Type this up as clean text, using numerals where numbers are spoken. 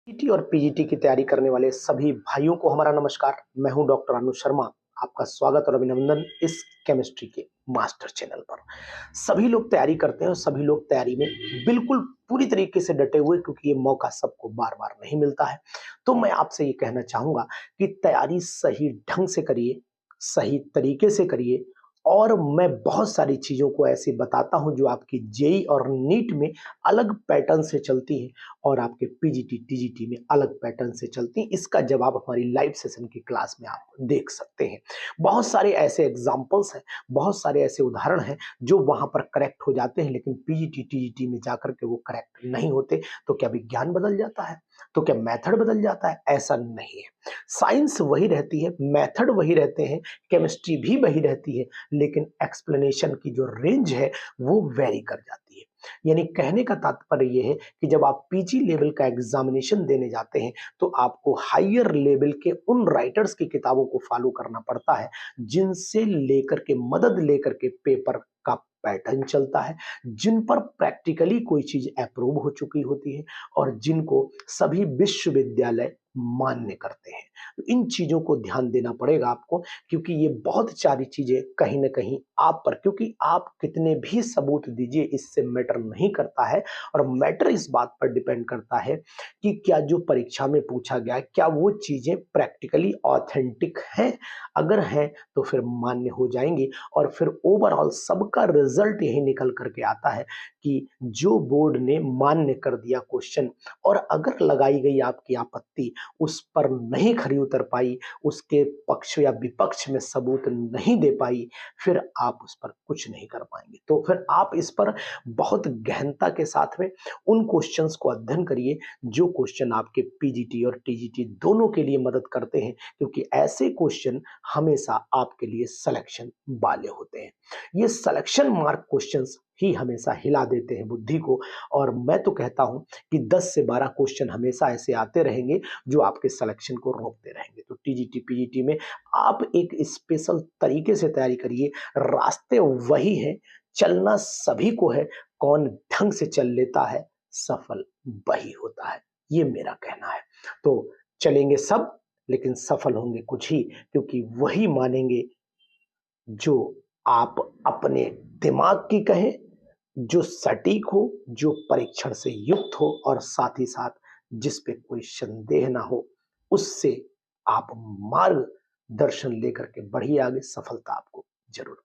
PT और PGT की तैयारी करने वाले सभी भाइयों को हमारा नमस्कार। मैं हूं डॉक्टर अनु शर्मा। आपका स्वागत और अभिनंदन इस केमिस्ट्री के मास्टर चैनल पर। सभी लोग तैयारी करते हैं और सभी लोग तैयारी में बिल्कुल पूरी तरीके से डटे हुए, क्योंकि ये मौका सबको बार बार नहीं मिलता है। तो मैं आपसे ये कहना चाहूंगा कि तैयारी सही ढंग से करिए, सही तरीके से करिए। और मैं बहुत सारी चीजों को ऐसे बताता हूं जो आपकी जेई और नीट में अलग पैटर्न से चलती है और आपके पीजीटी टीजीटी में अलग पैटर्न से चलती हैं। इसका जवाब हमारी लाइव सेशन की क्लास में आप देख सकते हैं। बहुत सारे ऐसे एग्जाम्पल्स हैं, बहुत सारे ऐसे उदाहरण हैं जो वहां पर करेक्ट हो जाते हैं, लेकिन पीजीटी टीजीटी में जाकर के वो करेक्ट नहीं होते। तो क्या विज्ञान बदल जाता है? तो क्या मेथड बदल जाता है? ऐसा नहीं है। साइंस वही रहती है, मेथड वही रहते हैं, केमिस्ट्री भी वही रहती है, लेकिन एक्सप्लेनेशन की जो रेंज है वो वेरी कर जाती है। यानी कहने का तात्पर्य यह है कि जब आप पीजी लेवल का एग्जामिनेशन देने जाते हैं तो आपको हायर लेवल के उन राइटर्स की किताबों को फॉलो करना पड़ता है जिनसे लेकर के मदद लेकर के पेपर का पैटर्न चलता है, जिन पर प्रैक्टिकली कोई चीज अप्रूव हो चुकी होती है और जिनको सभी विश्वविद्यालय मान्य करते हैं। तो इन चीजों को ध्यान देना पड़ेगा आपको, क्योंकि ये बहुत सारी चीजें कहीं ना कहीं आप पर, क्योंकि आप कितने भी सबूत दीजिए इससे मैटर नहीं करता है। और मैटर इस बात पर डिपेंड करता है कि क्या जो परीक्षा में पूछा गया है क्या वो चीजें प्रैक्टिकली ऑथेंटिक हैं। अगर हैं तो फिर मान्य हो जाएंगी। और फिर ओवरऑल सबका रिजल्ट यही निकल करके आता है कि जो बोर्ड ने मान्य कर दिया क्वेश्चन, और अगर लगाई गई आपकी आपत्ति उस पर नहीं खरी उतर पाई, उसके पक्ष या विपक्ष में सबूत नहीं दे पाई, फिर आप उस पर कुछ नहीं कर पाएंगे। तो फिर आप इस पर बहुत गहनता के साथ में उन क्वेश्चंस को अध्ययन करिए जो क्वेश्चन आपके पीजीटी और टीजीटी दोनों के लिए मदद करते हैं, क्योंकि ऐसे क्वेश्चन हमेशा आपके लिए सिलेक्शन वाले होते हैं। ये सिलेक्शन मार्क क्वेश्चंस ही हमेशा हिला देते हैं बुद्धि को। और मैं तो कहता हूं कि 10 से 12 क्वेश्चन हमेशा ऐसे आते रहेंगे जो आपके सिलेक्शन को रोकते रहेंगे। तो टीजीटी पीजीटी में आप एक स्पेशल तरीके से तैयारी करिए। रास्ते वही हैं, चलना सभी को है, कौन ढंग से चल लेता है सफल वही होता है, ये मेरा कहना है। तो चलेंगे सब, लेकिन सफल होंगे कुछ ही, क्योंकि वही मानेंगे जो आप अपने दिमाग की कहें, जो सटीक हो, जो परीक्षण से युक्त हो, और साथ ही साथ जिस पे कोई संदेह ना हो। उससे आप मार्गदर्शन लेकर के बढ़िए आगे, सफलता आपको जरूर